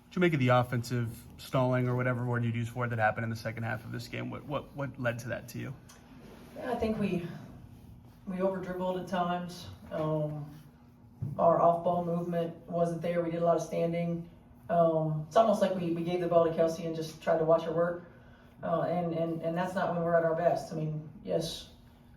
Did you make of the offensive stalling or whatever word you'd use for it that happened in the second half of this game? What led to that to you? Yeah, I think we over dribbled at times. Our off ball movement wasn't there. We did a lot of standing. It's almost like we gave the ball to Kelsey and just tried to watch her work. And that's not when we're at our best. I mean, yes,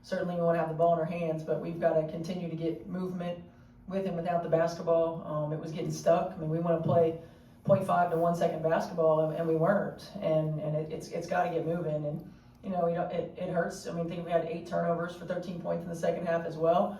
certainly we want to have the ball in our hands, but we've got to continue to get movement with and without the basketball. It was getting stuck. I mean, we want to play 0.5 to 1 second basketball, and we weren't. And it's got to get moving. And it hurts. I mean, I think we had 8 turnovers for 13 points in the second half as well.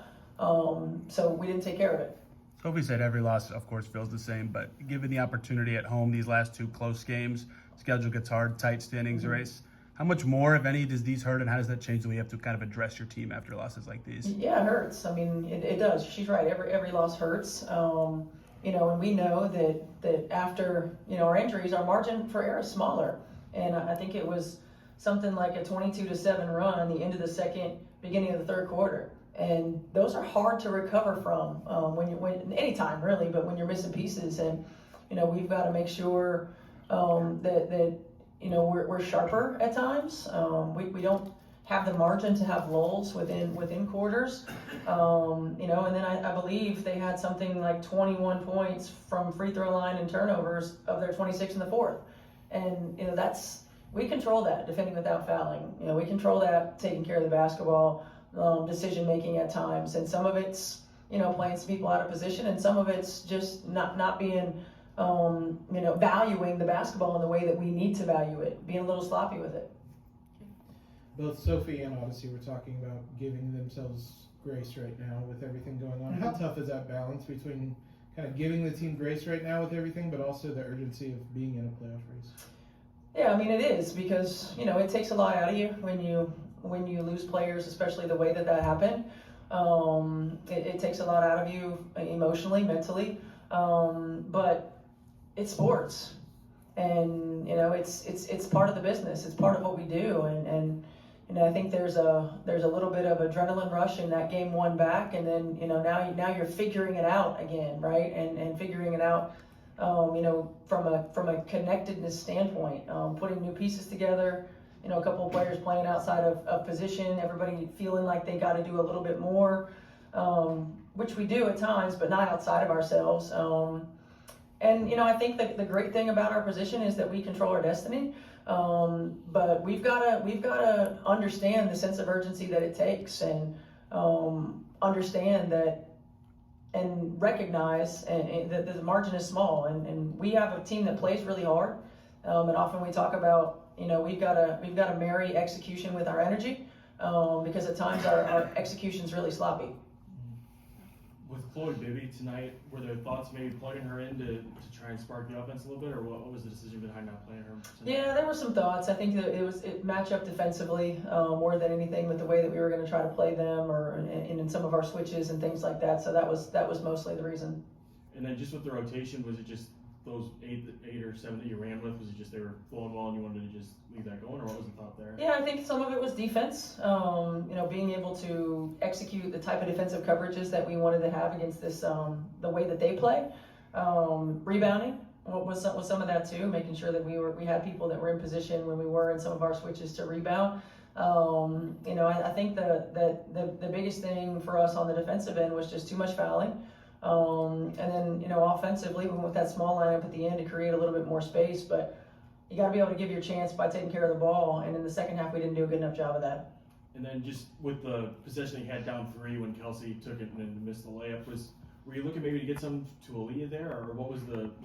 So we didn't take care of it. Sophie said every loss, of course, feels the same, but given the opportunity at home, these last 2 close games, schedule gets hard, tight standings race. How much more, if any, does these hurt, and how does that change the way you have to kind of address your team after losses like these? Yeah, it hurts. I mean, it does. She's right. Every loss hurts. And we know that after our injuries, our margin for error is smaller. And I think it was something like a 22-7 run the end of the second, beginning of the third quarter. And those are hard to recover from when anytime really, but when you're missing pieces. And we've got to make sure that we're sharper at times. We don't have the margin to have lulls within quarters. And then I believe they had something like 21 points from free throw line and turnovers of their 26 in the fourth. And we control that, defending without fouling. We control that, taking care of the basketball, decision making at times, and some of it's playing some people out of position, and some of it's just not being valuing the basketball in the way that we need to value it, being a little sloppy with it. Both Sophie and Odyssey were talking about giving themselves grace right now with everything going on. How tough is that balance between kind of giving the team grace right now with everything, but also the urgency of being in a playoff race? Yeah, I mean, it is, because it takes a lot out of you when you lose players, especially the way that happened. It takes a lot out of you emotionally, mentally, but it's sports, and it's part of the business. It's part of what we do, and I think there's a little bit of adrenaline rush in that game 1 back, and then now you're figuring it out again, right? And figuring it out, from a connectedness standpoint, putting new pieces together. A couple of players playing outside of position, everybody feeling like they got to do a little bit more, which we do at times, but not outside of ourselves. And I think that the great thing about our position is that we control our destiny. But we've got to understand the sense of urgency that it takes, and understand that, and recognize and that the margin is small. And we have a team that plays really hard. And often we talk about, we've got to marry execution with our energy, because at times our execution's really sloppy. With Chloe Bibby tonight, were there thoughts maybe plugging her in to try and spark the offense a little bit, or what was the decision behind not playing her tonight? Yeah, there were some thoughts. I think that it matched up defensively more than anything with the way that we were going to try to play them, or in some of our switches and things like that. So that was mostly the reason. And then just with the rotation, was it just those eight or seven that you ran with? Was it just they were flowing well and you wanted to just leave that going, or what was the thought there? Yeah, I think some of it was defense. Being able to execute the type of defensive coverages that we wanted to have against this, the way that they play. Rebounding was some of that too, making sure that we had people that were in position when we were in some of our switches to rebound. I think the biggest thing for us on the defensive end was just too much fouling. And then, offensively, we went with that small lineup at the end to create a little bit more space, but you got to be able to give your chance by taking care of the ball. And in the second half, we didn't do a good enough job of that. And then just with the possession you had down 3 when Kelsey took it and missed the layup, were you looking maybe to get some to Aaliyah there, or was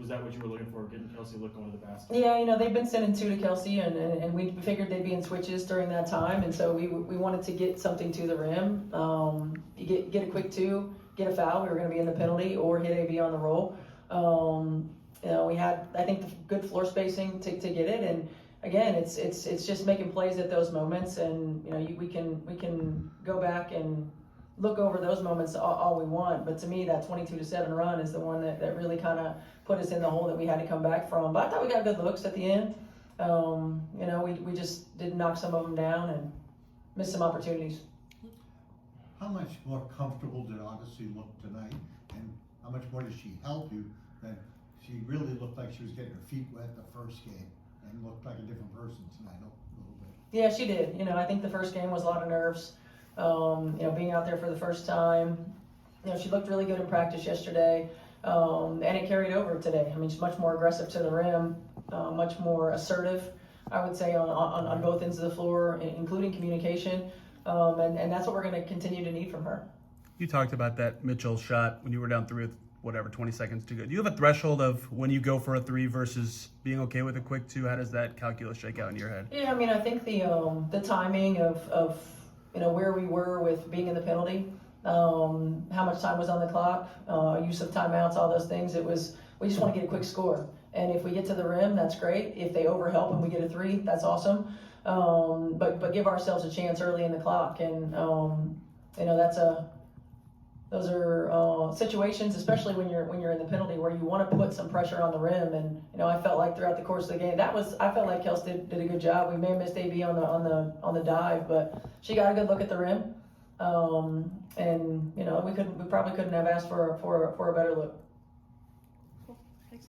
that what you were looking for, getting Kelsey to look onto the basket? Yeah, they've been sending 2 to Kelsey, and we figured they'd be in switches during that time, and so we wanted to get something to the rim. You get a quick 2, get a foul. We were going to be in the penalty or hit AB on the roll. We had, I think, good floor spacing to get it, and again, it's just making plays at those moments, and we can go back and look over those moments all we want, but to me that 22-7 run is the one that really kind of put us in the hole that we had to come back from. But I thought we got good looks at the end. We just did knock some of them down and missed some opportunities. How much more comfortable did Odyssey look tonight, and how much more does she help you than she really looked like she was getting her feet wet the first game and looked like a different person tonight a little bit. Yeah, she did. You know, I think the first game was a lot of nerves. You know, being out there for the first time. You know, she looked really good in practice yesterday, and it carried over today. I mean, she's much more aggressive to the rim, much more assertive, I would say, on both ends of the floor, including communication. And that's what we're going to continue to need from her. You talked about that Mitchell shot when you were down 3 with whatever 20 seconds to go. Do you have a threshold of when you go for a 3 versus being okay with a quick 2? How does that calculus shake out in your head? Yeah, I mean, I think the timing of you know where we were with being in the penalty, how much time was on the clock, use of timeouts, all those things. We just want to get a quick score, and if we get to the rim, that's great. If they overhelp and we get a 3, that's awesome. But give ourselves a chance early in the clock, and you know those are situations, especially when you're in the penalty, where you want to put some pressure on the rim. And you know, I felt like throughout the course of the game, I felt like Kels did a good job. We may have missed AB on the dive, but she got a good look at the rim. And you know, we probably couldn't have asked for a better look.